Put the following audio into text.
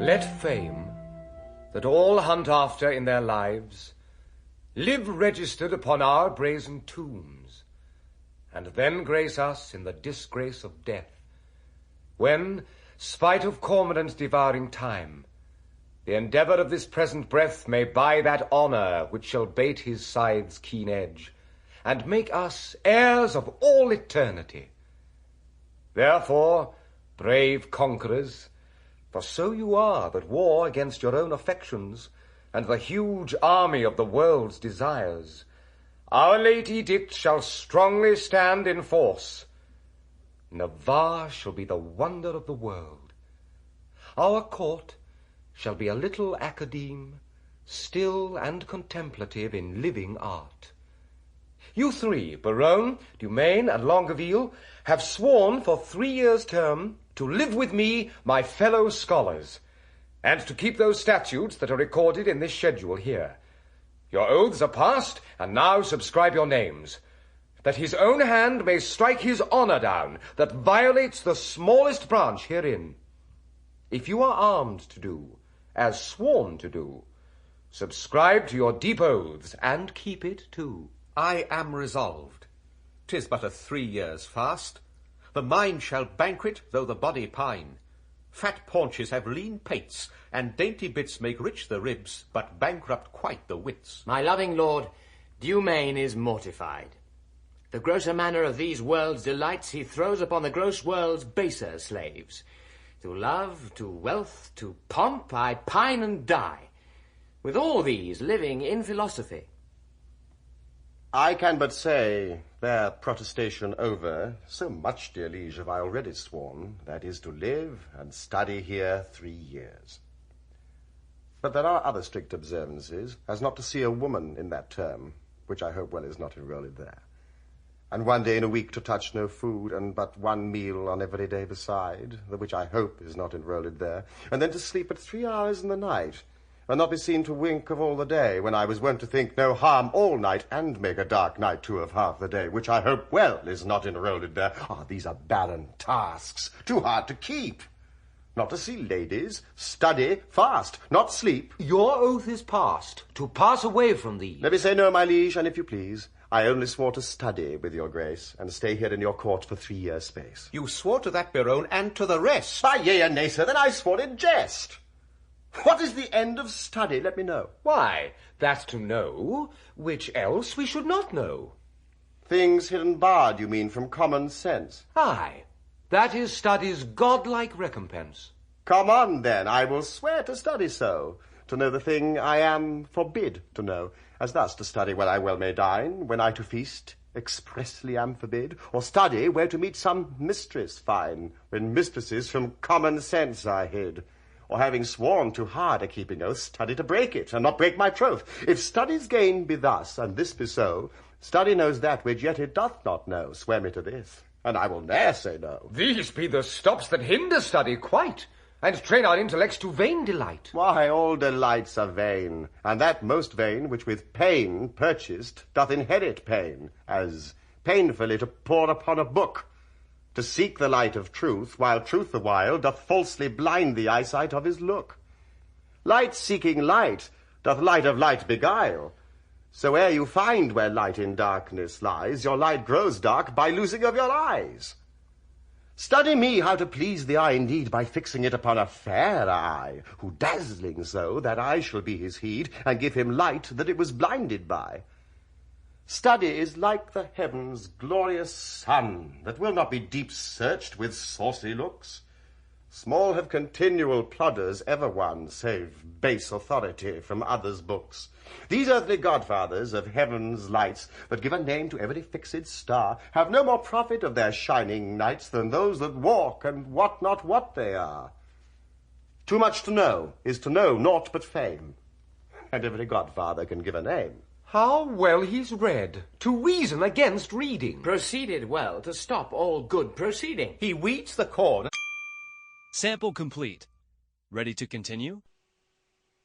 Let fame, that all hunt after in their lives, live registered upon our brazen tombs, and then grace us in the disgrace of death, when, spite of cormorant devouring time, the endeavour of this present breath may buy that honour which shall bait his scythe's keen edge, and make us heirs of all eternity. Therefore, brave conquerors, for so you are that war against your own affections, and the huge army of the world's desires, our late edict shall strongly stand in force. Navarre shall be the wonder of the world. Our court shall be a little academe, still and contemplative in living art. You three, Berowne, Dumaine, and Longaville, have sworn for 3 years' term to live with me, my fellow scholars, and to keep those statutes that are recorded in this schedule here. Your oaths are passed, and now subscribe your names, that his own hand may strike his honour down, that violates the smallest branch herein. If you are armed to do, as sworn to do, subscribe to your deep oaths, and keep it too. I am resolved. 'Tis but a 3 years' fast. The mind shall banquet, though the body pine. Fat paunches have lean pates, and dainty bits make rich the ribs, but bankrupt quite the wits. My loving lord, Dumaine is mortified. The grosser manner of these world's delights he throws upon the gross world's baser slaves. To love, to wealth, to pomp, I pine and die, with all these living in philosophy. I can but say, their protestation over, so much, dear liege, have I already sworn, that is to live and study here 3 years. But there are other strict observances, as not to see a woman in that term, which I hope well is not enrolled there, and 1 day in a week to touch no food, and but 1 meal on every day beside, the which I hope is not enrolled there, and then to sleep but 3 hours in the night, and not be seen to wink of all the day, when I was wont to think no harm all night, and make a dark night too of half the day, which I hope well is not enrolled there. Ah, these are barren tasks, too hard to keep. Not to see ladies, study, fast, not sleep. Your oath is passed, to pass away from thee. Let me say no, my liege, and if you please, I only swore to study with your grace, and stay here in your court for 3 years' space. You swore to that, Berowne, and to the rest. By yea and nay, sir, then I swore in jest. What is the end of study? Let me know. Why, that's to know, which else we should not know. Things hidden barred, you mean, from common sense? Aye, that is study's godlike recompense. Come on, then, I will swear to study so, to know the thing I am forbid to know, as thus to study where I well may dine, when I to feast expressly am forbid, or study where to meet some mistress fine, when mistresses from common sense are hid. Or having sworn too hard a keeping oath, study to break it, and not break my troth. If study's gain be thus, and this be so, study knows that which yet it doth not know. Swear me to this, and I will ne'er say no. These be the stops that hinder study quite, and train our intellects to vain delight. Why, all delights are vain, and that most vain which with pain purchased doth inherit pain, as painfully to pore upon a book, to seek the light of truth, while truth the while doth falsely blind the eyesight of his look. Light seeking light doth light of light beguile. So ere you find where light in darkness lies, your light grows dark by losing of your eyes. Study me how to please the eye indeed, by fixing it upon a fair eye, who dazzling so that I shall be his heed, and give him light that it was blinded by. Study is like the heaven's glorious sun, that will not be deep searched with saucy looks. Small have continual plodders ever won, save base authority from others' books. These earthly godfathers of heaven's lights, that give a name to every fixed star, have no more profit of their shining nights than those that walk and wot not what they are. Too much to know is to know naught but fame, and every godfather can give a name. How well he's read, to reason against reading. Proceeded well to stop all good proceeding. He weeds the corn. Sample complete. Ready to continue?